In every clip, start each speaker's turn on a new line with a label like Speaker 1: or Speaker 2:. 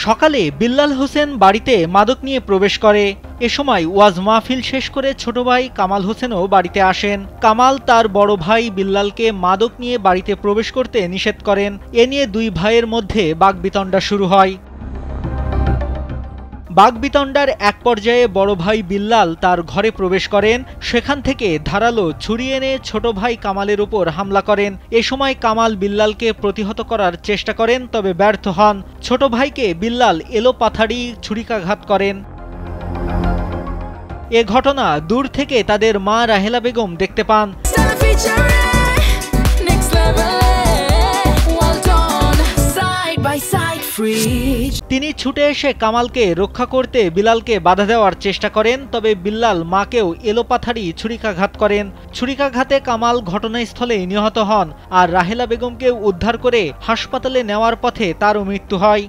Speaker 1: সকালে বিল্লাল হোসেন বাড়িতে মাদক নিয়ে প্রবেশ করে। এ সময় ওয়াজ মাহফিল শেষ করে ছোট ভাই কামাল হোসেনও বাড়িতে আসেন। কামাল তার বড় ভাই বিল্লালকে মাদক নিয়ে বাড়িতে প্রবেশ করতে নিষেধ করেন। এ নিয়ে দুই ভাইয়ের মধ্যে বাকবিতণ্ডা শুরু হয়। বাকবিতণ্ডার এক পর্যায়ে বড় ভাই বিল্লাল তার ঘরে প্রবেশ করেন। সেখান থেকে ধারালো ছুরি এনে ছোট ভাই কামালের উপর হামলা করেন। এ সময় কামাল বিল্লালকে প্রতিহত করার চেষ্টা করেন, তবে ব্যর্থ হন। ছোট ভাইকে বিল্লাল এলোপাথাড়ি ছুরিকাঘাত করেন। এ ঘটনা দূর থেকে তাদের মা রাহেলা বেগম দেখতে পান। তিনি ছুটে এসে কামালকে রক্ষা করতে বিল্লালকে বাধা দেওয়ার চেষ্টা করেন, তবে বিল্লাল মাকেও এলোপাথাড়ি ছুরিকাঘাত করেন। ছুরিকাঘাতে কামাল ঘটনাস্থলেই নিহত হন, আর রাহেলা বেগমকে উদ্ধার করে হাসপাতালে নেওয়ার পথে তারও মৃত্যু হয়।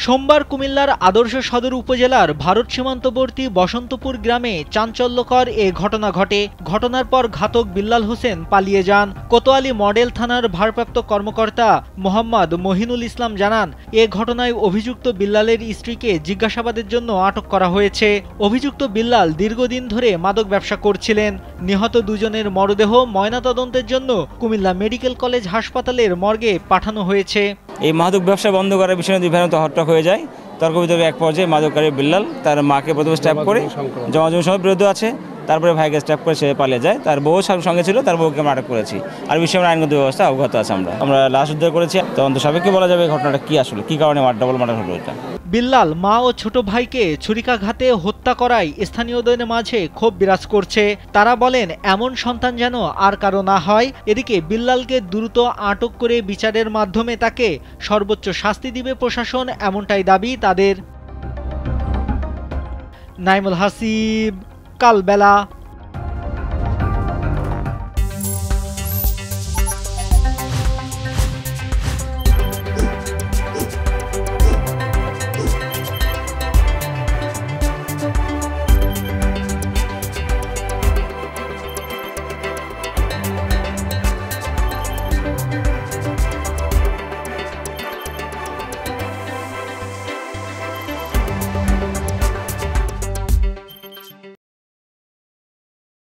Speaker 1: সোমবার কুমিল্লার আদর্শ সদর উপজেলার ভারত সীমান্তবর্তী বসন্তপুর গ্রামে চাঞ্চল্যকর এ ঘটনা ঘটে। ঘটনার পর ঘাতক বিল্লাল হোসেন পালিয়ে যান। কোতোয়ালি মডেল থানার ভারপ্রাপ্ত কর্মকর্তা মোহাম্মদ মহিনুল ইসলাম জানান, এ ঘটনায় অভিযুক্ত বিল্লালের স্ত্রীকে জিজ্ঞাসাবাদের জন্য আটক করা হয়েছে। অভিযুক্ত বিল্লাল দীর্ঘদিন ধরে মাদক ব্যবসা করছিলেন। নিহত দুজনের মরদেহ ময়নাতদন্তের জন্য কুমিল্লা মেডিকেল কলেজ হাসপাতালের মর্গে পাঠানো হয়েছে।
Speaker 2: এই মাদক ব্যবসা বন্ধ করার বিষয়ে দুই ভাই হট্টক হয়ে যায়। তর্ক বিতর্কে এক পর্যায়ে মাদককারী বিল্লাল তার মাকে প্রথমে স্ট্যাপ করে, জমাজমের সময় বিরোধ আছে, তারপরে ভাইকে স্ট্যাপ করে সে পালিয়ে যায়। তার বউ সঙ্গে ছিল, তার বউকে আমরা আটক করেছি। আর বিষয়ে আইনগত ব্যবস্থা অবগত আছে। আমরা লাশ উদ্ধার করেছি। তদন্ত সাপেক্ষে বলা যাবে ঘটনাটা কি আসলে কি কারণে ডাবল মার্ডার হলো। এটা
Speaker 1: বিল্লাল মা ও ছোট ভাইকে ছুরিকাঘাতে হত্যা করায় স্থানীয়দের মাঝে ক্ষোভ বিরাজ করছে। তারা বলেন, এমন সন্তান যেন আর কারো না হয়। এদিকে বিল্লালকে দ্রুত আটক করে বিচারের মাধ্যমে তাকে সর্বোচ্চ শাস্তি দিবে প্রশাসন, এমনটাই দাবি তাদের। নাইমুল হাসিব, কালবেলা।